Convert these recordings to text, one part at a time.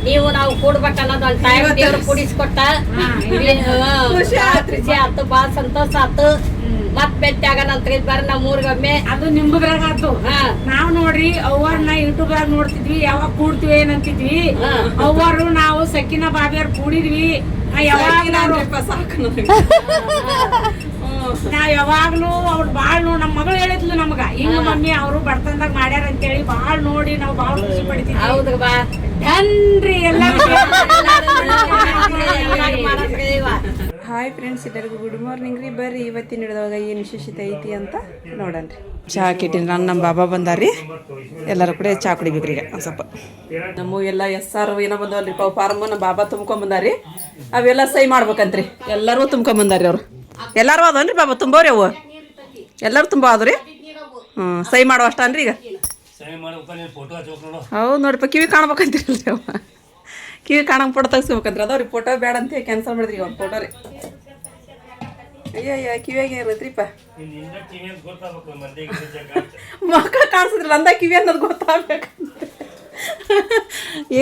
ನೀವು ನಾವು ಕೂಡ್ಬೇಕನ್ನೋದು ಒಂದು ಟೈಮ್ ದೇವ್ರು ಕೂಡಿಸ್ಕೊಟ್ಟ ಖುಷಿ ಆಯ್ತು, ಬಾಳ ಸಂತೋಷ ಆಯ್ತು. ಮತ್ ಬೆಟ್ಟಿ ಆಗನಂತ ಬರ್ರಿ ನಮ್ಮ ಊರಿಗೊಮ್ಮೆ. ಅದು ನಿಮ್ದ್ರಾಗ ಆತು. ನಾವ್ ನೋಡ್ರಿ ಅವ್ವರ್ನ ಯೂಟ್ಯೂಬ್ರಾಗ ನೋಡ್ತಿದ್ವಿ, ಯಾವಾಗ ಕೂಡ್ತಿವಿ ಏನಂತಿದ್ವಿ. ಅವ್ವರು ನಾವು ಸಕಿನ ಬಾಬಿಯರ್ ಕೂಡಿದ್ವಿ. ನಾವ್ ಯಾವಾಗ್ಲೂ ಅವ್ರು ಬಾಳ್ ನಮ್ಮ ಮಗಳು ಹೇಳಿದ್ಲು ನಮ್ಗ, ಹಿಂಗ ಮಮ್ಮಿ ಅವರು ಬಡತನದಾಗ ಮಾಡ್ಯಾರ ಅಂತೇಳಿ ಬಾಳ್ ನೋಡಿ ನಾವು ಬಾಳ್ ಖುಷಿ ಪಡ್ತೀವಿ. ಹೌದು ಬಾ ಧನ್ರಿ ಎಲ್ಲ. ಹಾಯ್ ಫ್ರೆಂಡ್ಸ್, ಎಲ್ಲರಿಗೂ ಗುಡ್ ಮಾರ್ನಿಂಗ್ ರೀ. ಬರ್ರಿ ಇವತ್ತಿನ ಹಿಡಿದಾಗ ಏನು ವಿಶೇಷತೆ ಐತಿ ಅಂತ ನೋಡನ್ರಿ. ಚಹಾ ಕೆಟ್ಟಿನಿ ನಾನು, ನಮ್ಮ ಬಾಬಾ ಬಂದಾರ್ರಿ. ಎಲ್ಲರೂ ಕೂಡ ಚಹಾ ಕುಡಿಬೇಕ್ರಿ ಈಗ ಒಂದು ಸ್ವಲ್ಪ. ನಮ್ಮ ಎಲ್ಲ SR ಏನೋ ಬಂದವಲ್ರಿ ಫಾರ್ಮ್, ನಮ್ಮ ಬಾಬಾ ತುಂಬ್ಕೊಂಬಂದಾರಿ. ಅವೆಲ್ಲ ಸಹಿ ಮಾಡ್ಬೇಕಂತ್ರಿ. ಎಲ್ಲರೂ ತುಂಬ್ಕೊಂಬಂದಾರಿ ಅವ್ರು. ಎಲ್ಲರೂ ಅದನ್ರಿ ಬಾಬಾ ತುಂಬೋರಿ ಅವು ಎಲ್ಲರೂ ತುಂಬ ಆದ್ರಿ. ಸಹಿ ಮಾಡುವ ಅಷ್ಟನ್ರಿ ಈಗ. ಹೌದು ನೋಡಿಪ್ಪ, ಕಿವಿ ಕಾಣ್ಬೇಕಂತೀರಲ್ರಿ ಅವ. ಕಿವಿ ಕಾಣಂಗೆ ಫೋಟೋ ತೆಗಿಸ್ಬೇಕಂತ್ರಿ. ಅದಾವ್ರಿ ಫೋಟೋ ಬೇಡ ಅಂತ ಕ್ಯಾನ್ಸಲ್ ಮಾಡಿದ್ರಿ ಒಂದು ಫೋಟೋ ರೀ. ಅಯ್ಯ ಕಿವಿಯಾಗ ಏನೈತ್ರಿಪ್ಪ, ಮಕ್ಕ ಕಾಣಿಸಿದ್ರಲ್ಲ ಅಂದ ಕಿವಿ ಅನ್ನೋದು ಗೊತ್ತಾಗ್ಬೇಕಂತ.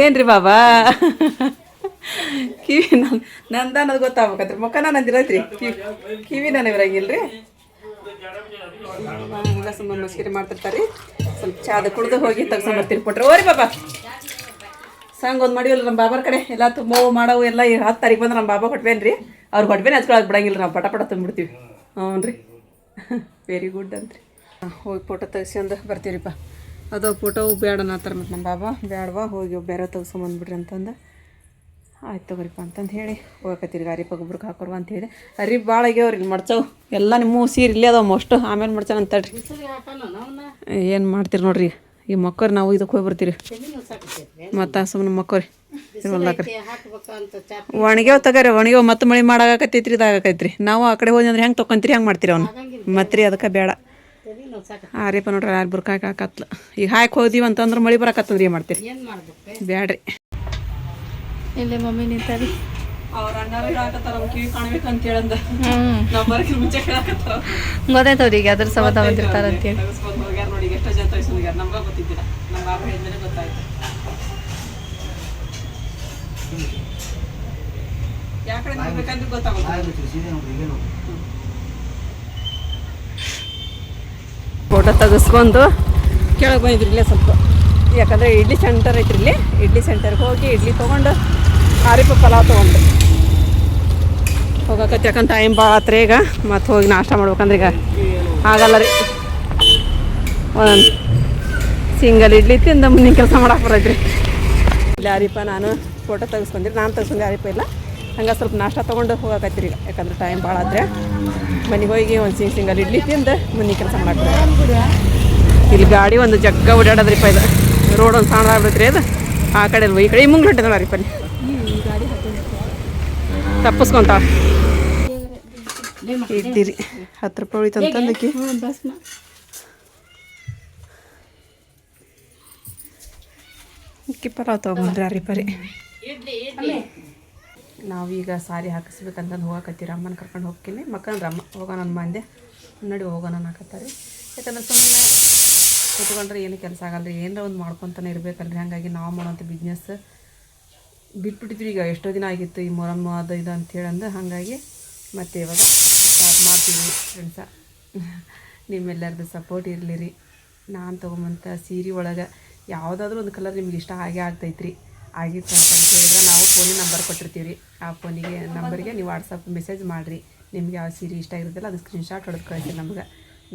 ಏನ್ರಿ ಬಾಬಾ, ಕಿವಿ ನಂದ ಅನ್ನೋದು ಗೊತ್ತಾಗ್ಬೇಕಂತ್ರಿ. ಮುಖನ ನಂದಿರೈತ್ರಿ, ಕಿವಿ ನಾನು ಇರಂಗಿಲ್ರಿ. ಎಲ್ಲ ಸುಮ್ಮನೆ ಮಸ್ಕಿರಿ ಮಾಡ್ತಿರ್ತಾರೆ. ಸ್ವಲ್ಪ ಚಾದ ಕುಡ್ದು ಹೋಗಿ ತೆಗ್ಸಂಬರ್ತೀರಿ ಕೊಟ್ರಿ. ಓರಿ ಬಾಬಾ ಸಂಗ್ ಒಂದು ಮಾಡಿವಲ್ಲ ನಮ್ಮ ಬಾಬಾರ ಕಡೆ ಎಲ್ಲ ತುಂಬ ಮಾಡವು ಎಲ್ಲ. 10 ತಾರೀಕು ಬಂದ್ರೆ ನಮ್ಮ ಬಾಬಾ ಕೊಟ್ಬೇನ್ರಿ. ಅವ್ರು ಕೊಟ್ಬೇನೆ ಹಚ್ಕೊಳಕ್ಕೆ ಬಿಡಂಗಿಲ್ಲ, ನಾವು ಪಟ ತುಂಬಿಡ್ತೀವಿ. ಹ್ಞೂ ರೀ, ವೆರಿ ಗುಡ್ ಅಂತ್ರಿ. ಹೋಗಿ ಫೋಟೋ ತೆಗ್ಸ್ಕೊಂಡು ಬರ್ತೀವಿರಿಪ್ಪ. ಅದು ಫೋಟೋ ಬೇಡ ಅನ್ನತ್ತಾರ. ಮತ್ತು ನಮ್ಮ ಬಾಬಾ ಬೇಡವಾ, ಹೋಗಿ ಬೇರೆ ತೆಗ್ಸ್ಕೊಂಬಂದ್ಬಿಡ್ರಿ ಅಂತಂದು. ಆಯ್ತು ತಗೋರಿಪ್ಪ ಅಂತಂದು ಹೇಳಿ ಹೋಗಕತ್ತೀರಿ. ಅರಿಪ ಗೊಬ್ಬರಕ್ಕೆ ಹಾಕೋರು ಅಂತ ಹೇಳಿ. ಅರಿಪ್ ಭಾಳ ಆಗ್ಯಾವ್ರಿ ಇಲ್ಲಿ ಮಡ್ಚವು ಎಲ್ಲ. ನಿಮ್ಮ ಸೀರೆ ಇಲ್ಲೇ ಅದಾವ ಮೋಷ್ಟು, ಆಮೇಲೆ ಮಡ್ಚಾನ ಅಂತಳ್ರಿ. ಏನು ಮಾಡ್ತೀರಿ ನೋಡ್ರಿ ಈ ಮಕ್ಕರು. ನಾವು ಇದಕ್ಕೆ ಹೋಗಿ ಬರ್ತೀರಿ ಮತ್ತು ಸುಮ್ಮನೆ ಮಕ್ಕರಿ ಹೊಲ್ದಾಕ್ರಿ. ಒಣಗ್ಯಾವ ತಗೋರಿ, ಒಣಗ್ಯಾವ ಮತ್ತೆ ಮಳೆ ಮಾಡಾಕತ್ತೈತ್ರಿ, ಇದಾಗಕೈತ್ರಿ. ನಾವು ಆ ಕಡೆ ಹೋಗಿ ಅಂದ್ರೆ ಹೆಂಗೆ ತೊಗೊಂತೀರಿ ಹೆಂಗೆ ಮಾಡ್ತೀರಿ ಅವ್ನು ಮತ್ತೆ ರೀ. ಅದಕ್ಕೆ ಬೇಡ. ಆರಿಪ ನೋಡ್ರಿ ಯಾರು ಬುರ್ಕಾಕ ಹಾಕತ್ಲ. ಈಗ ಹಾಕಿ ಹೋದಿವಿ ಅಂತಂದ್ರೆ ಮಳೆ ಬರಕತ್ತಂದ್ರೆ ಏನು ಮಾಡ್ತೀರಿ? ಬ್ಯಾಡ್ರಿ. ಇಲ್ಲಿ ಮಮ್ಮಿ ನಿಂತಾರಿ. ಅವ್ರ ಅಣ್ಣಾರು ಹೇಳಕತ್ತಾರ ಕಿವಿ ಕಾಣ್ಬೇಕಂತ ಹೇಳಂದ. ನಾವು ಬರಕ್ಕೆ ಮುಂಚೆ ಹೇಳಕತ್ತಾರ. ಗೊತ್ತಾಯ್ತವ್ರಿ ಈಗ ಅದ್ರ ಸಬತ ಬಂದಿರ್ತಾರ ಅಂತೇಳಿ. ತೆಗಿಸ್ಕೊಂಡು ಹೋಗ್ಯಾರ ನೋಡಿ, ಎಷ್ಟೋ ಜನ ತೆಗಿಸ್ಕೊಂಡು ಹೋಗ್ಯಾರ. ನಮ್ಗೆ ಗೊತ್ತಿದ್ದಿಲ್ಲ, ನಮ್ಮ ಬಾಬಾ ಹೇಳಿದ್ಮೇಲೆ ಗೊತ್ತಾಯ್ತು. ಯಾಕಡೆ ನೋಡ್ಬೇಕಂದ್ರೆ ಗೊತ್ತಾಗುತ್ತೆ. ಫೋಟೋ ತೆಗಿಸ್ಕೊಂಡು ಕೆಳಗೆ ಬಂದಿದ್ರಿ ಇಲ್ಲೇ ಸ್ವಲ್ಪ. ಯಾಕಂದರೆ ಇಡ್ಲಿ ಸೆಂಟರ್ ಐತ್ರಿ ಇಲ್ಲಿ. ಇಡ್ಲಿ ಸೆಂಟರ್ಗೆ ಹೋಗಿ ಇಡ್ಲಿ ತೊಗೊಂಡು ಆರಿಪ ಪಲಾವ್ ತೊಗೊಂಡು ಹೋಗಕತ್ತೆ. ಯಾಕಂದ್ರೆ ಟೈಮ್ ಭಾಳ ಆತ್ರಿ ಈಗ. ಮತ್ತು ಹೋಗಿ ನಾಷ್ಟ ಮಾಡ್ಬೇಕಂದ್ರೆ ಈಗ ಆಗಲ್ಲ ರೀ. ಒಂದೊಂದು ಸಿಂಗಲ್ ಇಡ್ಲಿ ತಿಂದು ಮುಂದಿನ ಕೆಲಸ ಮಾಡಕ್ಕೆ ಬರೈತ್ರಿ. ಇಲ್ಲಿ ಆರಿಪ ನಾನು ಫೋಟೋ ತೆಗಿಸ್ಕೊಂಡ್ರಿ. ನಾನು ತೆಗಿಸ್ಕೊಂಡೆ, ಆರಿಪ ಇಲ್ಲ. ಹಂಗೆ ಸ್ವಲ್ಪ ನಾಷ್ಟ ತೊಗೊಂಡು ಹೋಗಕತ್ತೀರಿ ಈಗ. ಯಾಕಂದ್ರೆ ಟೈಮ್ ಭಾಳ ಆದ್ರೆ ಮನೆಗೆ ಹೋಗಿ ಒಂದು ಸಿಂಗಲ್ ಇಡ್ಲಿ ತಿಂದು ಮುಂದಿನ ಕೆಲಸ ಮಾಡಕ್ಕೆ. ಇಲ್ಲಿ ಗಾಡಿ ಒಂದು ಜಗ್ಗ ಓಡಾಡೋದ್ರಿಪ್ಪ. ಇದು ರೋಡ್ ಒಂದು ಸಣ್ಣದಾಗ್ಬಿಡ್ತ್ರಿ. ಅದು ಆ ಕಡೆ ಈ ಕಡೆ ಮುಂಗ್ಲು ಹೊಂಟಿದ ನೋಡ್ರಿಪ್ಪ. ಅಲ್ಲಿ ತಪ್ಪಿಸ್ಕೊಂತಾಳ ಇದ್ದೀರಿ. 10 ರೂಪಾಯಿ ಉಳಿತು ಅಂತಂದಕ್ಕೆ ಪಲಾವ್ ತೊಗೊಂಡ್ರಿ ಅರಿಪರಿ. ನಾವೀಗ ಸಾರಿ ಹಾಕಿಸ್ಬೇಕಂತಂದು ಹೋಗಕತ್ತೀರಿ. ಅಮ್ಮನ ಕರ್ಕೊಂಡು ಹೋಗ್ತೀನಿ. ಮಕ್ಕಂದ್ರೆ ಅಮ್ಮ ಹೋಗೋಣ ಅಮ್ಮ ಅಂದೆ. ನೋಡಿ ಹೋಗೋಣ ಹಾಕತ್ತಾರೆ. ಯಾಕಂದ್ರೆ ಸುಮ್ಮನೆ ಕೂತ್ಕೊಂಡ್ರೆ ಏನು ಕೆಲಸ ಆಗಲ್ಲ ರೀ. ಏನರ ಒಂದು ಮಾಡ್ಕೊತಾನೆ ಇರಬೇಕಲ್ರಿ. ಹಾಗಾಗಿ ನಾವು ಮಾಡೋಂಥ ಬಿಸ್ನೆಸ್ ಬಿಟ್ಬಿಟ್ಟಿದ್ವಿ. ಈಗ ಎಷ್ಟೋ ದಿನ ಆಗಿತ್ತು ಈ ಮೊರಮ್ಮ ಅದು ಇದು ಅಂತೇಳಿ ಅಂದು. ಹಾಗಾಗಿ ಮತ್ತೆ ಇವಾಗ ಸ್ಟಾರ್ಟ್ ಮಾಡ್ತೀವಿ ಫ್ರೆಂಡ್ಸ. ನಿಮ್ಮೆಲ್ಲರದ್ದು ಸಪೋರ್ಟ್ ಇರಲಿ ರೀ. ನಾನು ತೊಗೊಂಬಂಥ ಸೀರೆ ಒಳಗೆ ಯಾವುದಾದ್ರೂ ಒಂದು ಕಲರ್ ನಿಮ್ಗೆ ಇಷ್ಟ ಆಗೇ ಆಗ್ತೈತ್ರಿ. ಆಗಿತ್ತು ಅಂತ ಹೇಳಿದ್ರೆ ನಾವು ಫೋನಿನ ನಂಬರ್ ಕೊಟ್ಟಿರ್ತೀವಿ ರೀ. ಆ ಫೋನಿಗೆ ನಂಬರ್ಗೆ ನೀವು ವಾಟ್ಸಪ್ ಮೆಸೇಜ್ ಮಾಡಿರಿ. ನಿಮ್ಗೆ ಯಾವ ಸೀರೆ ಇಷ್ಟ ಆಗಿರುತ್ತಲ್ಲ ಅದು ಸ್ಕ್ರೀನ್ಶಾಟ್ ಹೊಡೆದು ಕಳಿಸಿ ನಮ್ಗೆ.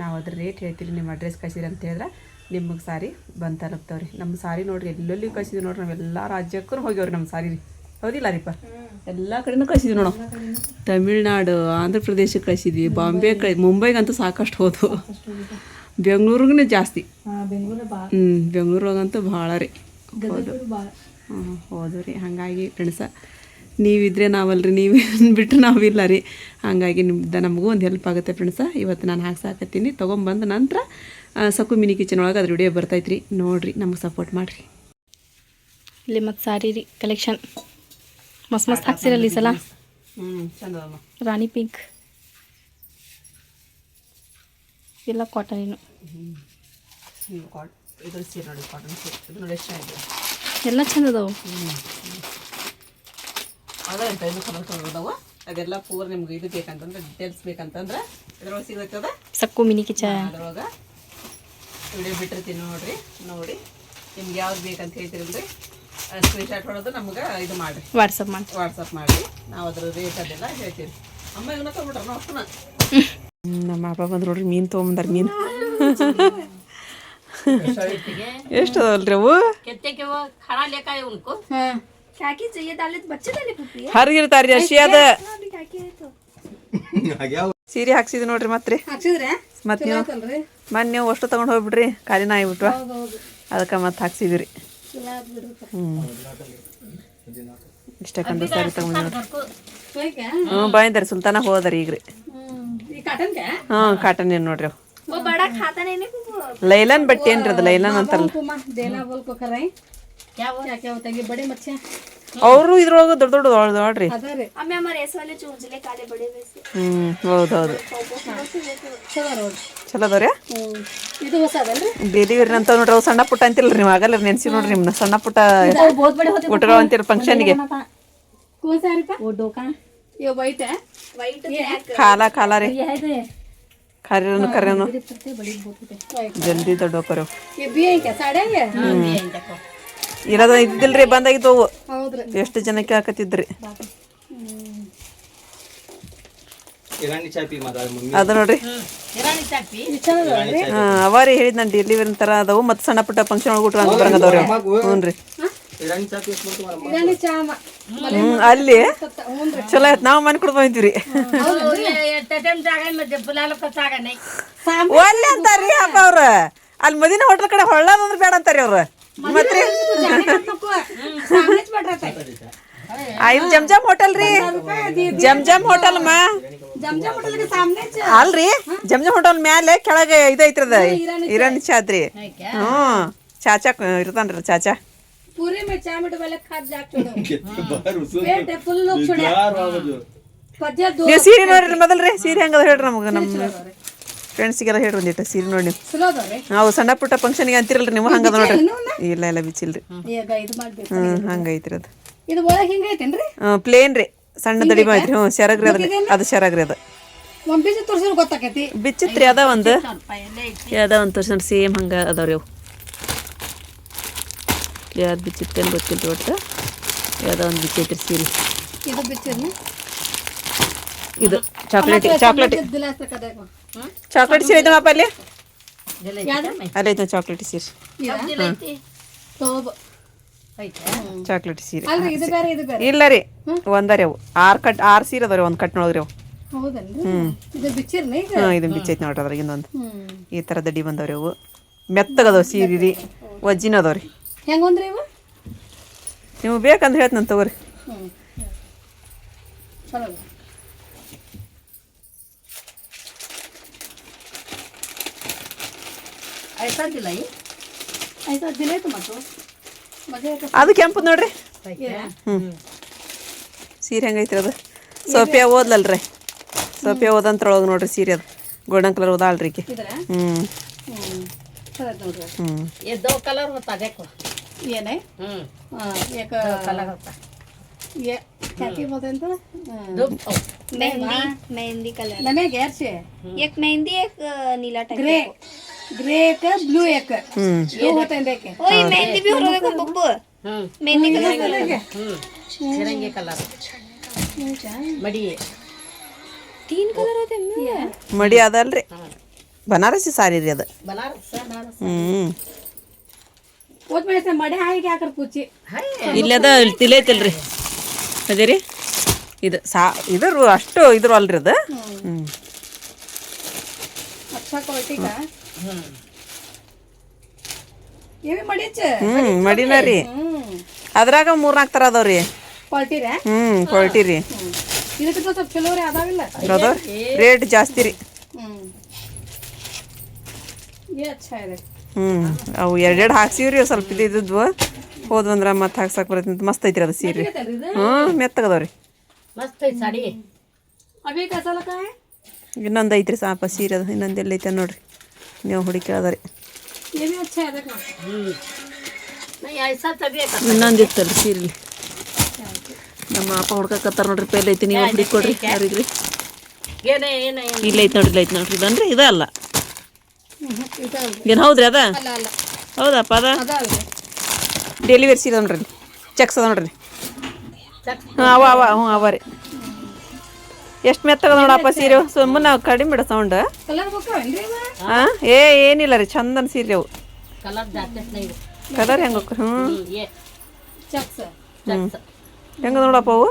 ನಾವು ಅದ್ರ ರೇಟ್ ಹೇಳ್ತೀವಿ. ನಿಮ್ಮ ಅಡ್ರೆಸ್ ಕಳಿಸಿರಿ ಅಂತ ಹೇಳಿದ್ರೆ ನಿಮಗೆ ಸಾರಿ ಬಂದು ತಲುಪ್ತಾವ್ರಿ. ನಮ್ಮ ಸಾರಿ ನೋಡಿರಿ ಎಲ್ಲೆಲ್ಲಿ ಕಳಿಸಿದ್ವಿ ನೋಡ್ರಿ. ನಾವೆಲ್ಲ ರಾಜ್ಯಕ್ಕೂ ಹೋಗ್ಯವ್ರಿ ನಮ್ಮ ಸಾರಿ ರೀ. ಹೌದಿಲ್ಲ ರೀಪ? ಎಲ್ಲ ಕಡೆನೂ ಕಳಿಸಿದ್ವಿ ನೋಡು. ತಮಿಳ್ನಾಡು, ಆಂಧ್ರ ಪ್ರದೇಶಕ್ಕೆ ಕಳಿಸಿದ್ವಿ, ಬಾಂಬೆ ಮುಂಬೈಗಂತೂ ಸಾಕಷ್ಟು ಹೋದವು. ಬೆಂಗಳೂರಿಗೂ ಜಾಸ್ತಿ. ಬೆಂಗಳೂರಾಗಂತೂ ಭಾಳ ರೀ ಹೋದು. ಹೌದು ರೀ. ಹಾಗಾಗಿ ಫ್ರೆಂಡ್ಸ ನೀವಿದ್ರೆ ನಾವಲ್ರಿ, ನೀವು ಬಿಟ್ಟರೆ ನಾವಿಲ್ಲ ರೀ. ಹಾಗಾಗಿ ನಿಮ್ದು ನಮಗೂ ಒಂದು ಹೆಲ್ಪ್ ಆಗುತ್ತೆ ಫ್ರೆಂಡ್ಸ. ಇವತ್ತು ನಾನು ಹಾಕ್ಸಾಕತ್ತೀನಿ. ತೊಗೊಂಬಂದ ನಂತರ ಸಕು ಮಿನಿ ಕಿಚನ್ ಒಳಗೆ ಅದ್ರ ವಿಡಿಯೋ ಬರ್ತೈತೆ ರೀ. ನೋಡಿರಿ, ನಮಗೆ ಸಪೋರ್ಟ್ ಮಾಡಿರಿ. ಇಲ್ಲಿ ಮತ್ತು ಸಾರಿ ರೀ ಕಲೆಕ್ಷನ್ ಮಸ್ತ್ ಮಸ್ತ್ ಹಾಕ್ಸಿರಲ್ಲ ಈ ಸಲ. ಚಂದ ರಾಣಿ ಪಿಂಕ್ ಎಲ್ಲ ಕಾಟನ್. ಇದ್ರ ಸೀರೆ ನೋಡಿ ಕಾಟನ್ ಸೀರೆ ಇದು ನೋಡಿ ಎಷ್ಟು ಚೆನ್ನಾಗಿದೆ. ಎಲ್ಲ ಚಂದ ಅದಾವು. ಅದ ಎಂತ ಇದು ಕಲರ್ ಅದಾವ. ಅದೆಲ್ಲ ಪೂರ ನಿಮ್ಗೆ ಇದು ಬೇಕಂತಂದ್ರೆ ಡಿಟೇಲ್ಸ್ ಬೇಕಂತಂದ್ರೆ ಇದ್ರೊಳಗೆ ಸಿಗತ್ತದ. ಸಕ್ಕು ಮಿನಿ ಕಿಚ ಅದ್ರೊಳಗೆ ವಿಡಿಯೋ ಬಿಟ್ಟಿರ್ತೀನಿ ನೋಡ್ರಿ. ನೋಡಿ ನಿಮ್ಗೆ ಯಾವ್ದು ಬೇಕಂತ ಹೇಳ್ತೀರಲ್ರಿ ಸ್ಕ್ರೀನ್ ಶಾಟ್ ಹೊಡೋದು ನಮ್ಗೆ ಇದು ಮಾಡಿರಿ, ವಾಟ್ಸಪ್ ಮಾಡಿ ನಾವು ಅದ್ರ ರೇಟ್ ಅದೆಲ್ಲ ಹೇಳ್ತೀವಿ. ಅಮ್ಮ ಇವನ್ನ ತೊಗೊಂಡ್ರ ಅಪ್ಪನ ನಮ್ಮ ಅಪ್ಪ ಬಂದ್ರು ನೋಡ್ರಿ ಮೀನು ತೊಗೊಂಬಂದಾರ. ಮೀನು ಎಷ್ಟು ಅದಾವಲ್ರಿ ಅವು? ಹರಿಗಿರ್ತಾರ್ರಿ ಅಶಿ ಅದ ಸೀರೆ ಹಾಕ್ಸಿದ್ ನೋಡ್ರಿ. ಮತ್ರಿ ಮತ್ ನೀವು ಮೊನ್ನೆ ಅಷ್ಟು ತಗೊಂಡ್ ಹೋಗ್ಬಿಡ್ರಿ, ಖಾಲಿನ ಆಗಿಬಿಟ್ವ. ಅದಕ್ಕೆ ಮತ್ತೆ ಹಾಕ್ಸಿದ್ರಿ. ಇಷ್ಟ ಕಂಡು ಸಾರಿ ತಗೊಂಡ್ ಹ್ಞೂ ಬಾಯಿಂದಾರಿ ಸುಲ್ತಾನ ಹೋದರಿ ಈಗ್ರಿ. ಹ್ಞೂ ಕಾಟನ್ ಏನ್ ನೋಡ್ರಿ ಅವು ಲೈಲಾನ್ ಬಟ್ಟೆ ಏನ್ರಿ ಅದು ಲೈಲಾನ್ ಅಂತಾರಲ್ಲ ಅವರು ಇದ್ರೊಳಗ ದೊಡ್ಡ ದೊಡ್ಡ ನೋಡ್ರಿ. ಹೌದೌದು ಚಲೋ ಅದಾವ್ರಿ. ಡೆಲಿವರಿ ಅಂತ ನೋಡ್ರಿ ಅವು ಸಣ್ಣ ಪುಟ್ಟ ಅಂತಿಲ್ರಿ ನೀವು ಆಗಲ್ಲ ನೆನ್ಸಿ ನೋಡ್ರಿ ನಿಮ್ನ ಸಣ್ಣ ಪುಟ್ಟ ಊಟಗಳು ಅಂತೀರಿ ಫಂಕ್ಷನ್ಗೆ. ಖಾಲ ರೀ ಕರೆನು ಜಲ್ದಿ ದೊಡ್ಡ ಹೋಗ್ರಿ ಇರೋದ ಇದ್ದಿಲ್ರಿ ಬಂದಾಗಿದ್ದು ಅವು. ಎಷ್ಟು ಜನಕ್ಕೆ ಹಾಕತ್ತಿದ್ರಿ ಅದ ನೋಡ್ರಿ. ಅವರಿ ಹೇಳಿದ್ ನಾನು ಡೆಲಿವರಿ ತರ ಅದಾವು ಮತ್ತೆ ಸಣ್ಣ ಪುಟ್ಟ ಫಂಕ್ಷನ್ ಒಳಗೆ ಊಟ ಬರಂಗದವ್ರಿ. ಹ್ಞೂ ರೀ ಅಲ್ಲಿ ಚಲೋ ಆಯ್ತು. ನಾವು ಮನೆ ಕೊಡ್ ಬಂದಿವ್ರಿ ಒಲ್ಲೆ ಅಂತಾರ್ರಿ ಅಪ್ಪ ಅವ್ರ. ಅಲ್ಲಿ ಮದಿನ ಹೋಟೆಲ್ ಕಡೆ ಹೊಳ್ಳದಂದ್ರೆ ಬೇಡ ಅಂತಾರಿ ಅವ್ರ. ಮತ್ರಿ ಇದು ಜಮ್ ಹೋಟೆಲ್ ರೀ. ಜಮ್ ಹೋಟೆಲ್ ಅಲ್ರಿ ಜಮ್ ಹೋಟೆಲ್ ಮ್ಯಾಲೆ ಕೆಳಗೆ ಇದೈತ್ರದ ಇರಾನಿ ಚಾದ್ರಿ. ಹ್ಞೂ ಚಾಚಾ ಇರ್ತಾನ್ರಿ ಚಾಚಾ. ನೀವು ಸೀರೆ ನೋಡ್ರಿ ಮೊದಲ್ರಿ ಸೀರೆ ಹೆಂಗದ ಹೇಳ್ರಿ ನಮ್ಗೆ ನಮ್ಮ ಫ್ರೆಂಡ್ಸಿಗೆಲ್ಲ ಹೇಳ್ರಿ ಒಂದಿಟ್ಟು ಸೀರೆ ನೋಡಿ. ನಾವು ಸಣ್ಣ ಪುಟ್ಟ ಫಂಕ್ಷನ್ಗೆ ಅಂತಿರಲ್ರಿ ನೀವು ಹಂಗದ ನೋಡ್ರಿ. ಇಲ್ಲ ಬಿಚ್ಚಿಲ್ರಿ. ಹಂಗೈತ್ರಿ ಅದು ಪ್ಲೇನ್ ರೀ ಸಣ್ಣ ದಡಿ ಐತ್ರಿ. ಹ್ಞೂ ಶರಗ್ರಿ ಅದ್ರಿ ಅದು ಶರಗ್ರಿ ಅದು ಬಿಚ್ಚಿತ್ರಿ. ಅದ ಒಂದು ತೋರ್ಸ ಸೇಮ್ ಹಂಗ ಅದಾವ್ರಿ ಅವು. ಯಾವ್ದು ಬಿಚ್ಚಿತ್ತೇನು ಗೊತ್ತಿಲ್ಲ ಒಟ್ಟು ಯಾವ್ದೋ ಒಂದು ಬಿಚ್ಚೈತ್ರಿ ಸೀರೆ. ಇದು ಚಾಕ್ಲೇಟ್ ಸೀರೆ ಐತಪ್ಪ ಅಲ್ಲಿ ಅಲ್ಲೈತ ಚಾಕ್ಲೇಟ್ ಸೀರೆ. ಚಾಕ್ಲೇಟ್ ಸೀರೆ ಇಲ್ಲ ರೀ ಒಂದರಿ ಅವು 6 ಸೀರೆ ಅದಾವ್ರಿ ಒಂದು ಕಟ್ನೊಳಗ್ರಿ ಅವು. ಇದನ್ನ ಬಿಚ್ಚೈತಿ ನೋಡ್ರಿ ಅದ್ರಾಗ ಇನ್ನೊಂದು ಈ ಥರ ದಡ್ಡಿ ಬಂದವ್ರಿ ಅವು. ಮೆತ್ತಗದವ್ ಸೀರೆ ರೀ ವಜ್ಜಿನ ಅದಾವ್ರಿ. ನೀವು ಬೇಕಂತ ಹೇಳ್ತೀನಿ ತಗೋರಿ. ಅದು ಕೆಂಪು ನೋಡ್ರಿ. ಸೀರೆ ಹೆಂಗೈತ್ರಿ ಅದು ಸೋಫಿಯಾ ಓದ್ಲಲ್ರಿ. ಸೋಫಿಯಾ ಓದಂತ್ರೊಳಗೆ ನೋಡ್ರಿ ಸೀರೆ ಅದು ಗೋಲ್ಡನ್ ಕಲರ್ ಓದಾಳ್ರಿ ಈಕೆ. कलर होता देखो ये नहीं एक कलर होता ये क्या बोलते हैं तो मेहंदी कलर नमे गैर से एक मेहंदी एक नीला टाइप ग्रे ग्रे का ब्लू एक ये होते हैं देखे ओए मेहंदी भी हो रहा है बब्बू मेहंदी कलर तिरंगे कलर मड़ी 3 कलर होते हैं मड़ी ಅದಲ್ರಿ बनारसी साड़ी ರೀ ಅದು. ಇಲ್ಲದ ತಿಳೈತಿಲ್ರಿ ಅದೇ ರೀ ಇದು ಇದ್ರ ಅಷ್ಟು ಇದ್ರು ಅಲ್ರಿ ಅದು. ಮಡಿನ ರೀ ಅದ್ರಾಗ 3-4 ಥರ ಅದಾವ್ರಿ. ಕ್ವಾಲಿಟಿ ರೀ ರೇಟ್ ಜಾಸ್ತಿ ರೀ. ಅವು 2 ಹಾಕ್ಸಿವ್ರಿ ಸ್ವಲ್ಪ ಇದ್ದಿದ್ವು ಹೋದ್ವಂದ್ರ ಮತ್ತೆ ಹಾಕ್ಸಕ್ ಬರತ್ತೆ. ಮಸ್ತ್ ಐತ್ರಿ ಅದು ಸೀರೆ. ಮೆತ್ತಗದವ್ರಿ ಇನ್ನೊಂದು ಐತ್ರಿ ಸಾಪ ಸೀರೆ ಅದು ಇನ್ನೊಂದು ಎಲ್ಲೈತೆ ನೋಡ್ರಿ ನೀವು ಹುಡುಕಿ ಅದ ರೀ ಇನ್ನೊಂದು ಇತ್ತಲ್ಲ ಸೀರೆ ನಮ್ಮ ಅಪ್ಪ ಹುಡ್ಕಕತ್ತಾರ ನೋಡ್ರಿ ಪೇಲೆ ಐತಿ ನೀವು ಹುಡುಕೊಡ್ರಿ ಯಾರಿಗ್ರಿ ಇಲ್ಲ ಐತೆ ನೋಡ್ರಿ ಇದನ್ರಿ ಇದ ಅಲ್ಲ ಏನು ಹೌದ್ರಿ ಅದ ಹೌದಪ್ಪ ಅದ ಡೈಲಿ ವೇರ್ ಸೀರೆ ನೋಡ್ರಿ ಚೆಕ್ಸ್ ಅದ ನೋಡ್ರಿ ಹಾಂ ಅವ ರೀ ಎಷ್ಟು ಮೆತ್ತಗದ ನೋಡಪ್ಪ ಸೀರೆ ಸುಮ್ಮನೆ ಕಡಿಮೆ ಬಿಡ ಸೌಂಡ್ ಹಾಂ ಏನಿಲ್ಲ ರೀ ಚಂದನ ಸೀರೆ ಅವು ಕಲರ್ ಹೆಂಗ ಹೆಂಗ ನೋಡಪ್ಪ ಅವು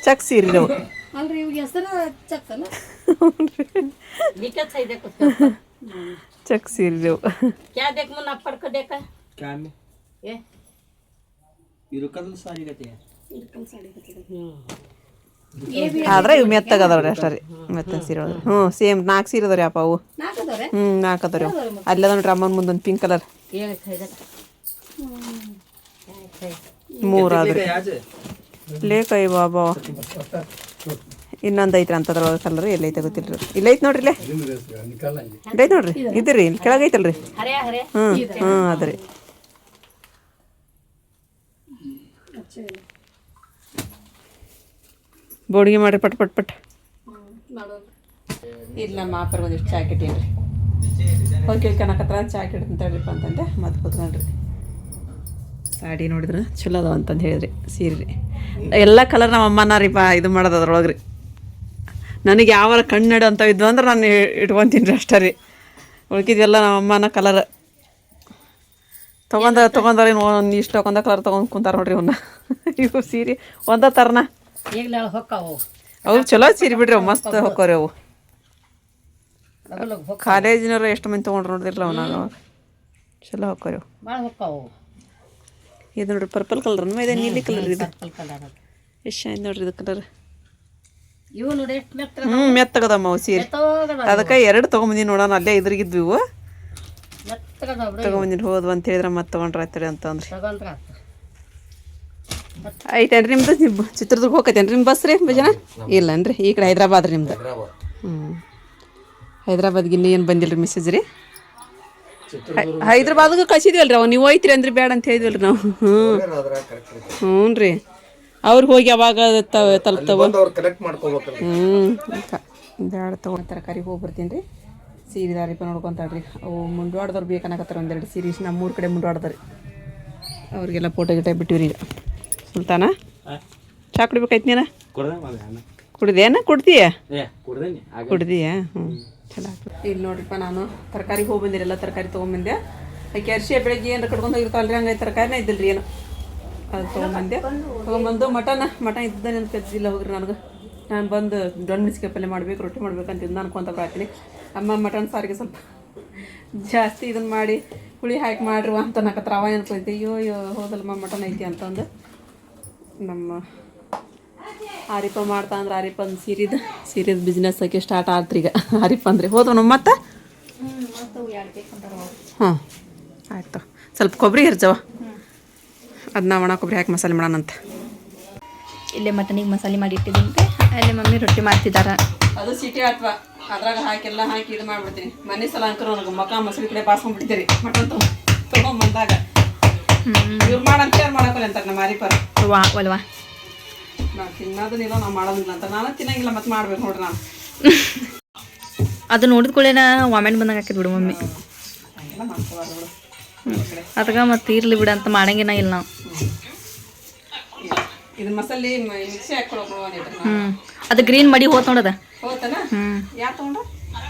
ಚಕ್ ಸೀರೆ ಅವು ಚಕ್ ಸೀರೆ ಅವು ಆದ್ರೆ ಇವು ಮೆತ್ತಗದವ್ರಿ ಅಷ್ಟ ರೀ ಮೆತ್ತನ ಸೀರೆ ಒಳಗೆ ಸೇಮ್ 4 ಸೀರೆ ಅದಾವ್ರಿ ಅಪ್ಪ ಅವು 4 ಅದಾವ್ರಿ ಅಲ್ಲೇ ನೋಡ್ರಿ ಅಮ್ಮನ ಮುಂದೊಂದು ಪಿಂಕ್ ಕಲರ್ 3 ಆದ್ರಿ ಲೇಕೈ ಬಾಬಾ ಇನ್ನೊಂದು ಐತ್ರಿ ಅಂತದ್ರೊಳಗೆ ಕಲರ್ ಎಲ್ಲೈತೆ ಗೊತ್ತಿಲ್ರಿ ಇಲ್ಲೈತೆ ನೋಡ್ರಿ ಇಲ್ಲೈತೆ ನೋಡ್ರಿ ಇದ್ರಿ ಇಲ್ಲಿ ಕೆಳಗೈತಲ್ರಿ ಅದ್ರಿ ಬೋಡಿಗೆ ಮಾಡ್ರಿ ಪಟ್ ಪಟ್ ಪಟ್ ಇಲ್ಲಿ ನಮ್ಮ ಮಾಪರ್ ಒಂದಿಷ್ಟು ಚಾಕ್ ಇಟ್ಟೀನಿ ಹೋಗಿ ಕನಕತ್ರ ಚಾಕ್ ಇಡ್ತಂತೇಳ್ರಿಪ್ಪ ಅಂತಂದೆ ಮತ್ತೆ ಕೂತ್ಕೊಂಡ್ರಿ ಸಾಡಿ ನೋಡಿದ್ರೆ ಚಲೋ ಅದಾವ ಅಂತಂದು ಹೇಳಿದ್ರಿ ಸೀರೆ ಎಲ್ಲ ಕಲರ್ ನಮ್ಮ ಅಮ್ಮನ ರೀಪ ಇದು ಮಾಡೋದು ಅದ್ರೊಳಗೆ ರೀ ನನಗೆ ಯಾವಾರ ಕಣ್ಣು ಅಂತ ಇದ್ವು ಅಂದ್ರೆ ನಾನು ಇಟ್ಕೊತೀನಿ ರೀ ಅಷ್ಟೇ ರೀ ಉಳ್ಕಿದ್ವೆಲ್ಲ ನಮ್ಮ ಅಮ್ಮನ ಕಲರ್ ತೊಗೊಂಡಾರ ಒಂದು ಇಷ್ಟು ತೊಗೊಂಡ ಕಲರ್ ತೊಗೊಂಡು ಕುಂತಾರ ನೋಡ್ರಿ ಅವನ್ನ ಇವು ಸೀರೆ ಒಂದ ಥರನ ಅವು ಚಲೋ ಸೀರೆ ಬಿಡ್ರಿ ಅವು ಮಸ್ತ್ ಹೊಕ್ಕವ್ರಿ ಅವು ಕಾಲೇಜಿನವ್ರು ಎಷ್ಟು ಮಂದಿ ತೊಗೊಂಡ್ರು ನೋಡಿದ್ರಲ್ಲ ಅವನಾಗ ಅವಾಗ ಚಲೋ ಹೊಕ್ಕವ್ರಿ ಅವು ಇದು ನೋಡ್ರಿ ಪರ್ಪಲ್ ಕಲರ್ ಇದೆ ನೀಲಿ ಕಲರ್ ಇದು ಎಷ್ಟು ಆಯ್ತು ನೋಡ್ರಿ ಇದು ಕಲರ್ ಮೆತ್ತಗದಮ್ಮ ಅವು ಸೀರೆ ಅದಕ್ಕೆ 2 ತೊಗೊಂಬಂದಿನಿ ನೋಡೋಣ ಅಲ್ಲೇ ಇದ್ರಿಗಿದ್ವು ಇವು ತೊಗೊಂಬಂದಿನಿ ಹೋದ್ವು ಅಂತ ಹೇಳಿದ್ರೆ ಮತ್ತೆ ತೊಗೊಂಡ್ರೆ ಆಯ್ತರಿ ಅಂತಂದ್ರಿ ಐತೇನ್ರಿ ನಿಮ್ದು ಚಿತ್ರದುರ್ಗ ಹೋಗತ್ತೇನ್ರಿ ನಿಮ್ಮ ಬಸ್ ರೀ ಜನ ಇಲ್ಲನ್ರಿ ಈ ಕಡೆ ಹೈದ್ರಾಬಾದ್ ರೀ ನಿಮ್ದು ಹೈದ್ರಾಬಾದ್ಗೆ ಇನ್ನೂ ಏನು ಬಂದಿಲ್ಲ ರೀ ಮೆಸೇಜ್ ರೀ ಹೈದ್ರಾಬಾದ್ಗೆ ಕಳಿಸಿದ್ವಲ್ರಿ ಅವು ನೀವು ಹೋಯ್ತಿರಿ ಅಂದ್ರೆ ಬೇಡ ಅಂತ ಹೇಳಿದ್ವಲ್ರಿ ನಾವು ಹ್ಞೂ ರೀ ಅವ್ರಿಗೆ ಹೋಗಿ ಅವಾಗ ತಲುಪ್ತಾವ ಬ್ಯಾಡ ತೊಗೊಂಡು ತರಕಾರಿ ಹೋಗಿ ಬರ್ತೀನಿ ರೀ ಸೀರೆ ದಾರಿಪ ನೋಡ್ಕೊತಾಳ್ರಿ ಅವು ಮುಂಡ್ವಾಡ್ದವ್ರು ಬೇಕನ್ನಕತ್ತಾರ ಒಂದೆರಡು ಸೀರೆ ನಮ್ಮೂರ ಕಡೆ ಮುಂಡ್ವಾಡ್ದಾರಿ ಅವ್ರಿಗೆಲ್ಲ ಫೋಟೋ ಗಿಟ ಬಿಟ್ಟಿವ್ರಿ ಈಗ ಸುಲ್ತಾನ ಚಾ ಕುಡಿಬೇಕಾಯ್ತು ನೀನು ಕುಡ್ದೇನ ಕುಡ್ತೀಯ ಕುಡ್ದೀಯ ಹ್ಞೂ ಚಲೋ ಇಲ್ಲಿ ನೋಡ್ರಿಪ್ಪ ನಾನು ತರಕಾರಿಗೆ ಹೋಗಿ ಬಂದಿರಿ ಎಲ್ಲ ತರಕಾರಿ ತೊಗೊಂಬಂದೆ ಆಕೆ ಅರ್ಶಿ ಬೆಳಗ್ಗೆ ಏನಾರ ಕಟ್ಕೊಂಡು ಹೋಗಿರ್ತಾವಲ್ರಿ ಹಂಗಾಗಿ ತರಕಾರಿನೇ ಇದ್ದಿಲ್ಲ ರೀ ಏನು ಅದು ತೊಗೊಂಬಂದು ಮಟನ್ ಇದ್ದ ನೆನಪು ಕದ್ದಿಲ್ಲ ಹೋಗ್ರಿ ನನಗೆ ನಾನು ಬಂದು ದೊಣ್ಣೆ ಮೆಣಸಿಕಾಯಿ ಪಲ್ಯ ಮಾಡ್ಬೇಕು ರೊಟ್ಟಿ ಮಾಡ್ಬೇಕಂತ ಅನ್ಕೊಂತ ಬರ್ತೀನಿ ಅಮ್ಮ ಮಟನ್ ಸಾರಿಗೆ ಸ್ವಲ್ಪ ಜಾಸ್ತಿ ಇದನ್ನು ಮಾಡಿ ಹುಳಿ ಹಾಕಿ ಮಾಡ್ರಿ ಅಂತ ಅನ್ನಕತ್ರ ಅವ ನೆನ್ಕೊಂತಿ ಅಯ್ಯೋ ಹೋದಲ್ಲಮ್ಮ ಮಟನ್ ಐತಿ ಅಂತಂದು ನಮ್ಮ ಆರಿಪ ಮಾಡ್ತಾ ಅಂದ್ರೆ ಆರಿಪಂದು ಸೀರೆದು ಬಿಸ್ನೆಸ್ ಆಕೆ ಸ್ಟಾರ್ಟ್ ಆತ್ರಿ ಈಗ ಆರಿಪ ಅಂದ್ರೆ ಹೋದವು ನಮ್ಮ ಮತ್ತೆ ಹಾಂ ಆಯ್ತು ಸ್ವಲ್ಪ ಕೊಬ್ಬರಿ ಹೆರ್ಜವ ಅದನ್ನ ಒಣ ಕೊಬ್ಬರಿ ಹಾಕಿ ಮಸಾಲೆ ಮಾಡೋಣಂತ ಇಲ್ಲೇ ಮಟನಿಗೆ ಮಸಾಲೆ ಮಾಡಿ ಇಟ್ಟಿದ್ದೀನಿ ಅಲ್ಲಿ ಮಮ್ಮಿ ರೊಟ್ಟಿ ಮಾಡ್ತಿದ್ದಾರೆ ಅದು ಸಿಟಿ ಅಥವಾ ಅದ್ರಾಗ ಹಾಕಿ ಇದು ಮಾಡ್ಬಿಡ್ತೀನಿ ಮನೆ ಸಲ ಅಂಕರು ನನಗೆ ಮಕ್ಕ ಮೊಸರು ಕಡೆ ಬಾರ್ಸ್ಕೊಂಡ್ಬಿಡ್ತೀರಿ ಮಟನ್ ತೊಗೊಂಬಂದಾಗ ಇವ್ರು ಮಾಡಂತ ಯಾರು ಮಾಡಕ್ಕಲ್ಲ ಅಂತಾರೆ ನಮ್ಮ ಆರಿಪರ್ ಅಲ್ವಾ ನಾವು ತಿನ್ನೋದನ್ನಿಲ್ಲ ನಾವು ಮಾಡೋದಿಲ್ಲ ಅಂತ ನಾನು ತಿನ್ನಂಗಿಲ್ಲ ಮತ್ತೆ ಮಾಡ್ಬೇಕು ನೋಡ್ರಿ ನಾನು ಅದು ನೋಡಿದ ಕೂಡಲೇ ವಾಮೆಂಟ್ ಬಂದಂಗೆ ಹಾಕಿದ್ ಬಿಡು ಮಮ್ಮಿ ಅದಕ್ಕೆ ಮತ್ತೆ ಇರ್ಲಿ ಬಿಡು ಅಂತ ಮಾಡಂಗಿನ ಇಲ್ಲ ನಾವು ಇದು ಮಸಾಲೆ ಮಿಕ್ಸಿ ಹಾಕ್ಕೊಳಕ್ಕೆ ಅದು ಗ್ರೀನ್ ಮಡಿ ಹೋತ್ ನೋಡದ ಹೋತನ ಯಾರು ತೊಗೊಂಡ್ರ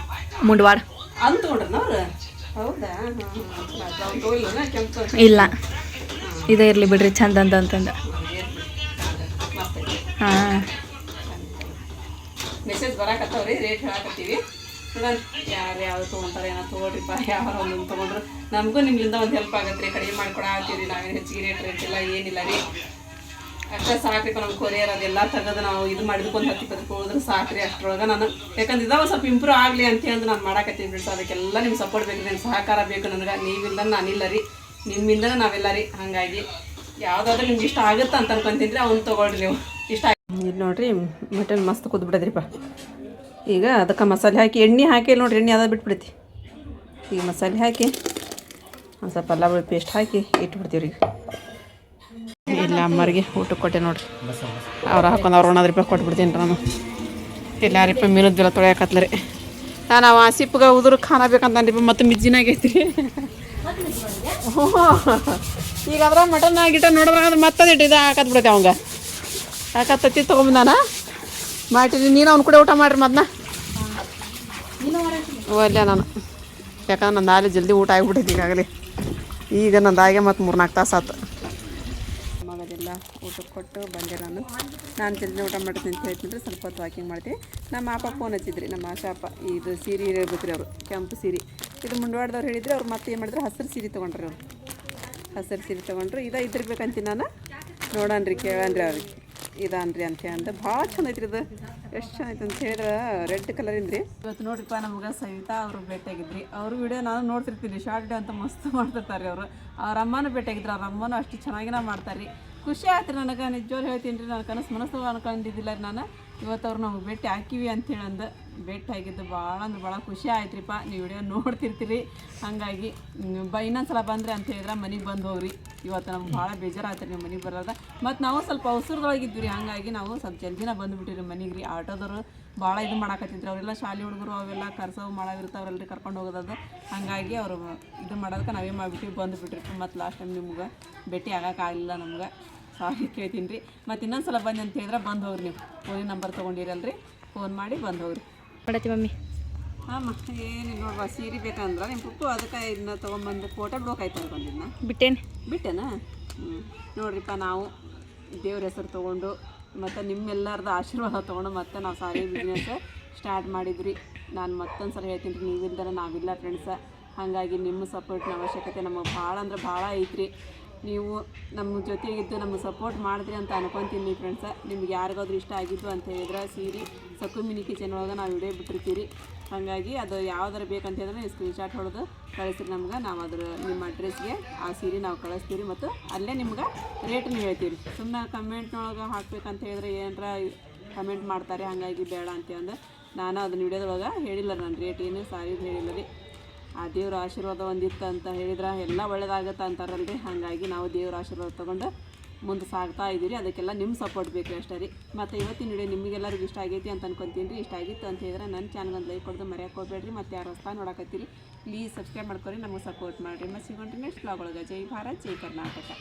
ಮುಂಡ್ವಾಡ ಅಂತ ತೊಗೊಂಡ್ರನವ್ರು ಹೌದಾ ಕೆಂಪು ಇಲ್ಲ ಇದೇ ಇರಲಿ ಬಿಡ್ರಿ ಚಂದ ಅಂತಂದು ಹಾಂ ಮೆಸೇಜ್ ಬರಾಕತ್ತವ್ರಿ ರೇಟ್ ಹೇಳಕತ್ತೀವಿ ಯಾರು ಯಾವ್ದು ತೊಗೊಂತಾರೆ ಏನೋ ತೊಗೊಳ್ರಿಪ್ಪ ಯಾರು ಒಂದೊಂದು ತೊಗೊಂಡ್ರು ನಮಗೂ ನಿಮ್ಮಿಂದ ಒಂದು ಹೆಲ್ಪ್ ಆಗತ್ತೆ ರೀ ಕಡಿಮೆ ಮಾಡ್ಕೊಡತ್ತೀವಿ ನಾವೇನು ಹೆಚ್ಚಿಗೆ ರೇಟ್ ಇಲ್ಲ ಏನಿಲ್ಲ ರೀ ಅಷ್ಟೇ ಸಾಕ್ರಿಪ್ಪ ನಮ್ಗೆ ಕೊರಿಯರ್ ಅದೆಲ್ಲ ತೆಗೆದು ನಾವು ಇದು ಮಾಡಿದ್ಕೊಂಡು 10-20 ಹೋದ್ರೆ ಸಾಕ್ರಿ ಅಷ್ಟರೊಳಗೆ ನಾನು ಯಾಕಂದ್ರೆ ಇದಾವ ಸ್ವಲ್ಪ ಇಂಪ್ರೂವ್ ಆಗಲಿ ಅಂತ ಹೇಳಿ ನಾನು ಮಾಡಾಕತ್ತೀನಿ ಬಿಡ್ಸ ಅದಕ್ಕೆಲ್ಲ ನಿಮ್ಗೆ ಸಪೋರ್ಟ್ ಬೇಕು ನನ್ನ ಸಹಕಾರ ಬೇಕು ನನಗೆ ನೀವಿಲ್ಲ ನಾನಿಲ್ಲ ರೀ ನಿಮ್ಮಿಂದನೇ ನಾವೆಲ್ಲ ರೀ ಹಾಗಾಗಿ ಯಾವುದಾದ್ರೂ ನಿಮ್ಗೆ ಇಷ್ಟ ಆಗುತ್ತೆ ಅಂತ ಅನ್ಕೊಂತೀನಿ ರೀ ಅವ್ನು ತೊಗೊಳ್ರಿ ನೀವು ಇಷ್ಟ ಇದು ನೋಡಿರಿ ಮಟನ್ ಮಸ್ತ್ ಕುದ್ಬಿಡದ್ರಿಪ್ಪ ಈಗ ಅದಕ್ಕೆ ಮಸಾಲೆ ಹಾಕಿ ಎಣ್ಣೆ ಹಾಕಿ ನೋಡಿರಿ ಎಣ್ಣೆ ಅದ ಬಿಟ್ಬಿಡ್ತಿ ಈಗ ಮಸಾಲೆ ಹಾಕಿ ಒಂದು ಸ್ವಲ್ಪ ಅಲ್ಲ ಬೆಳ್ಳುಳ್ಳಿ ಪೇಸ್ಟ್ ಹಾಕಿ ಇಟ್ಬಿಡ್ತೀವಿ ರೀ. ಇಲ್ಲ ಅಮ್ಮರಿಗೆ ಊಟಕ್ಕೆ ಕೊಟ್ಟೆ ನೋಡಿರಿ, ಅವ್ರು ಹಾಕೊಂಡು ಅವ್ರು 100 ರೂಪಾಯಿ ಕೊಟ್ಬಿಡ್ತೀನಿ ರೀ ನಾನು. ಇಲ್ಲ 6 ರೂಪಾಯಿ ಮೀನದ ಬೆಲ್ಲ ತೊಳೆಯಕತ್ಲ ರೀ. ನಾನು ಅವ ಆಸಿಪ್ಗೆ ಉದುರು ಖಾನ ಬೇಕಂತ ರೀ, ಮತ್ತು ಮಿಜ್ಜಿನಾಗೈತಿ ರೀ. ಹ್ಞೂ ಈಗ ಅದ್ರ ಮಟನ್ ಗಿಟ ನೋಡಿದ್ರೆ ಮತ್ತದು ಇಟ್ಟು ಇದು ಹಾಕತ್ ಬಿಡತ್ತೆ ಅವಂಗ ಹಾಕತ್ತತ್ತಿ ತೊಗೊಂಬಂದಾನ ಮಾಡಿರಿ. ನೀನು ಅವ್ನು ಕೂಡ ಊಟ ಮಾಡಿರಿ ಮೊದಲ ಒಲ್ಲೆ ನಾನು, ಯಾಕಂದ್ರೆ ನಂದು ಆಲೆ ಜಲ್ದಿ ಊಟ ಆಗಿಬಿಟ್ಟೈತಿ ಈಗಾಗಲೇ. ಈಗ ನಂದು ಆಗೆ ಮತ್ತು 3-4 ತಾಸು ಆತು. ಮಗದೆಲ್ಲ ಊಟಕ್ಕೆ ಕೊಟ್ಟು ಬಂದೆ ನಾನು ಜಲ್ದಿ ಊಟ ಮಾಡಿರ್ತೀನಿ ಅಂತ ಹೇಳ್ತೀನಿ. ಸ್ವಲ್ಪ ಹೊತ್ತು ವಾಕಿಂಗ್ ಮಾಡ್ತೀವಿ. ನಮ್ಮ ಅಪ್ಪ ಫೋನ್ ಹಚ್ಚಿದ್ರಿ, ನಮ್ಮ ಆಶಾಪ. ಇದು ಸೀರೆ ಹೇಳ್ಬೇಕ್ರಿ ಅವರು, ಕೆಂಪು ಸೀರೆ. ಇದು ಮುಂಡವಾಡ್ದವ್ರು ಹೇಳಿದ್ರೆ ಅವ್ರು ಮತ್ತೆ ಏನು ಮಾಡಿದ್ರು, ಹಸಿರು ಸೀರೆ ತೊಗೊಂಡ್ರಿ ಅವ್ರು. ಹಸಿರು ಸೀರೆ ತೊಗೊಂಡ್ರು. ಇದ್ರಬೇಕಂತೀನಿ ನಾನು. ನೋಡನ್ರಿ ಕೇಳನ್ರಿ ಅವ್ರಿಗೆ ಇದಾನ್ರಿ ಅಂತ ಅಂದ. ಭಾಳ ಚಂದ ಐತ್ರಿ ಇದು, ಎಷ್ಟು ಚಂದ ಐತೆ ಅಂತ ಹೇಳಿದ್ರೆ ರೆಡ್ ಕಲರಿಂದ ರೀ. ಇವತ್ತು ನೋಡ್ರಿಪ್ಪ ನಮ್ಗೆ ಸವಿತಾ ಅವರು ಭೇಟಿಯಾಗಿದ್ರಿ. ಅವರು ವಿಡಿಯೋ ನಾನು ನೋಡ್ತಿರ್ತೀನಿ, ಶಾರ್ಟ್ ವಿಡಿಯೋ ಅಂತ ಮಸ್ತ್ ಮಾಡ್ತಿರ್ತಾರೆ ಅವರು. ಅವ್ರ ಅಮ್ಮನೂ ಭೇಟಿಯಾಗಿದ್ರು, ಅವ್ರ ಅಮ್ಮನೂ ಅಷ್ಟು ಚೆನ್ನಾಗಿನ ಮಾಡ್ತಾರೆ ರೀ. ಖುಷಿ ಆಯ್ತು ರೀ ನನಗೆ, ನಿಜವಾಗ್ಲೂ ಹೇಳ್ತೀನಿ ರೀ. ನಾನು ಕನಸು ಮನಸ್ಸು ಅನ್ಕೊಂಡಿದ್ದಿಲ್ಲ ರೀ ನಾನು. ಇವತ್ತು ಅವ್ರು ನಮಗೆ ಭೇಟಿ ಹಾಕಿವಿ ಅಂತೇಳಿ ಅಂದು ಭೇಟಿ ಆಗಿದ್ದು ಭಾಳ ಅಂದ್ರೆ ಭಾಳ ಖುಷಿ ಆಯ್ತು ರೀಪ್ಪ. ನೀವು ವಿಡಿಯೋ ನೋಡ್ತಿರ್ತೀರಿ, ಹಾಗಾಗಿ ಇನ್ನೊಂದ್ಸಲ ಬಂದರೆ ಅಂತ ಹೇಳಿದ್ರೆ ಮನೆಗೆ ಬಂದು ಹೋಗ್ರಿ. ಇವತ್ತು ನಮ್ಗೆ ಭಾಳ ಬೇಜಾರಾಯ್ತು ರೀ ನೀವು ಮನೆಗೆ ಬರೋದ. ಮತ್ತು ನಾವು ಸ್ವಲ್ಪ ಅವಸರದೊಳಗಿದ್ವಿ ರೀ, ಹಾಗಾಗಿ ನಾವು ಸ್ವಲ್ಪ ಜಲ್ದಿನ ಬಂದುಬಿಟ್ಟಿರಿ ಮನೆಗೆ ರೀ. ಆಟೋದವರು ಭಾಳ ಇದು ಮಾಡಾಕತ್ತಿದ್ರು, ಅವರೆಲ್ಲ ಶಾಲೆ ಹುಡುಗರು ಅವೆಲ್ಲ ಕರ್ಸವು ಮಾಡೋವಿರ್ತಾವ್ರಲ್ರಿ, ಕರ್ಕೊಂಡು ಹೋಗೋದದು. ಹಾಗಾಗಿ ಅವರು ಇದು ಮಾಡೋದಕ್ಕೆ ನಾವೇ ಮಾಡಿಬಿಟ್ಟು ಬಂದುಬಿಟ್ರಿ. ಮತ್ತು ಲಾಸ್ಟ್ ಟೈಮ್ ನಿಮ್ಗೆ ಭೇಟಿ ಆಗೋಕ್ಕಾಗಲಿಲ್ಲ ನಮ್ಗೆ, ಸಾರಿ ಕೇಳ್ತೀನಿ ರೀ. ಮತ್ತು ಇನ್ನೊಂದು ಸಲ ಬಂದು ಅಂತ ಹೇಳಿದ್ರೆ ಬಂದು ಹೋಗ್ರಿ. ನೀವು ಫೋನಿನ ನಂಬರ್ ತೊಗೊಂಡಿರಲ್ರಿ, ಫೋನ್ ಮಾಡಿ ಬಂದು ಹೋಗ್ರಿ. ಮಾಡತ್ತಿ ಮಮ್ಮಿ? ಹಾಂ ಏನಿಲ್ಲ ನೋಡ್ವಾ, ಸೀರೆ ಬೇಕಂದ್ರೆ ನಿಮ್ಮ ಪುಪ್ಪು ಅದಕ್ಕೆ ಇದನ್ನ ತೊಗೊಂಬಂದು ಫೋಟೋ ಬಿಡೋಕಾಯ್ತು ಬಂದಿದ್ದನ್ನ ಬಿಟ್ಟೇನಾ? ನೋಡ್ರಿಪ್ಪ, ನಾವು ದೇವ್ರ ಹೆಸರು ತೊಗೊಂಡು ಮತ್ತು ನಿಮ್ಮೆಲ್ಲರದ್ದು ಆಶೀರ್ವಾದ ತೊಗೊಂಡು ಮತ್ತೆ ನಾವು ಸಾರಿ ಬಿಸ್ನೆಸ್ ಸ್ಟಾರ್ಟ್ ಮಾಡಿದ್ರಿ. ನಾನು ಮತ್ತೊಂದು ಸಲ ಹೇಳ್ತೀನಿ ರೀ, ನೀವಿಲ್ದರೆ ನಾವಿಲ್ಲ ಫ್ರೆಂಡ್ಸ. ಹಾಗಾಗಿ ನಿಮ್ಮ ಸಪೋರ್ಟ್ನ ಅವಶ್ಯಕತೆ ನಮಗೆ ಭಾಳ ಅಂದ್ರೆ ಭಾಳ ಐತ್ರಿ. ನೀವು ನಮ್ಮ ಜೊತೆಗಿದ್ದು ನಮಗೆ ಸಪೋರ್ಟ್ ಮಾಡಿದ್ರಿ ಅಂತ ಅನ್ಕೊತೀನಿ ಫ್ರೆಂಡ್ಸ. ನಿಮ್ಗೆ ಯಾರಿಗಾದ್ರೂ ಇಷ್ಟ ಆಗಿದ್ದು ಅಂತ ಹೇಳಿದ್ರೆ ಸೀರೆ ಸಕು ಮಿನಿ ಕಿಚನ್ ಒಳಗೆ ನಾವು ವಿಡಿಯೋ ಬಿಟ್ಟಿರ್ತೀರಿ. ಹಾಗಾಗಿ ಅದು ಯಾವ್ದಾರು ಬೇಕಂತ ಹೇಳಿದ್ರೆ ನೀವು ಸ್ಕ್ರೀನ್ಶಾಟ್ ಹೊಡೆದು ಕಳಿಸ್ರಿ ನಮ್ಗೆ. ನಾವು ಅದ್ರ ನಿಮ್ಮ ಅಡ್ರೆಸ್ಗೆ ಆ ಸೀರೆ ನಾವು ಕಳಿಸ್ತೀವಿ ಮತ್ತು ಅಲ್ಲೇ ನಿಮ್ಗೆ ರೇಟನ್ನು ಹೇಳ್ತೀವಿ. ಸುಮ್ಮನೆ ಕಮೆಂಟ್ನೊಳಗೆ ಹಾಕ್ಬೇಕಂತ ಹೇಳಿದ್ರೆ ಏನರ ಕಮೆಂಟ್ ಮಾಡ್ತಾರೆ, ಹಾಗಾಗಿ ಬೇಡ ಅಂತಂದು ನಾನು ಅದನ್ನ ವಿಡಿಯೋದೊಳಗೆ ಹೇಳಿಲ್ಲ. ನಾನು ರೇಟ್ ಏನು ಸಾರಿದು ಹೇಳಿಲ್ಲ ರೀ. ಆ ದೇವ್ರ ಆಶೀರ್ವಾದ ಒಂದಿತ್ತು ಅಂತ ಹೇಳಿದ್ರೆ ಎಲ್ಲ ಒಳ್ಳೇದಾಗುತ್ತೆ ಅಂತಾರಲ್ರಿ. ಹಾಗಾಗಿ ನಾವು ದೇವ್ರ ಆಶೀರ್ವಾದ ತೊಗೊಂಡು ಮುಂದೆ ಸಾಗ್ತಾ ಇದ್ದೀರಿ. ಅದಕ್ಕೆಲ್ಲ ನಿಮ್ಮ ಸಪೋರ್ಟ್ ಬೇಕು ಅಷ್ಟೇ ರೀ. ಮತ್ತು ಇವತ್ತಿನ ವಿಡಿಯೋ ನಿಮಗೆಲ್ಲರಿಗೂ ಇಷ್ಟ ಆಗೈತಿ ಅಂತ ಅನ್ಕೊತೀನಿ ರೀ. ಇಷ್ಟ ಆಗಿತ್ತು ಅಂತ ಹೇಳಿದ್ರೆ ನನ್ನ ಚಾನಲ್ಗೊಂದು ಲೈಕ್ ಕೊಡೋದು ಮರೆಯೋಕೆ ಹೋಗ್ಬೇಡ್ರಿ. ಮತ್ತು ಯಾರು ಹೊಸ್ತಾ ನೋಡಕತ್ತೀರಿ ಪ್ಲೀಸ್ ಸಬ್ಸ್ಕ್ರೈಬ್ ಮಾಡ್ಕೊರಿ, ನಮಗೆ ಸಪೋರ್ಟ್ ಮಾಡಿರಿ. ಮತ್ತು ಸಿಗೋಣ್ರಿ ನೆಕ್ಸ್ಟ್ ವ್ಲಾಗ್ ಒಳಗೆ. ಜೈ ಭಾರತ್, ಜೈ ಕರ್ನಾಟಕ.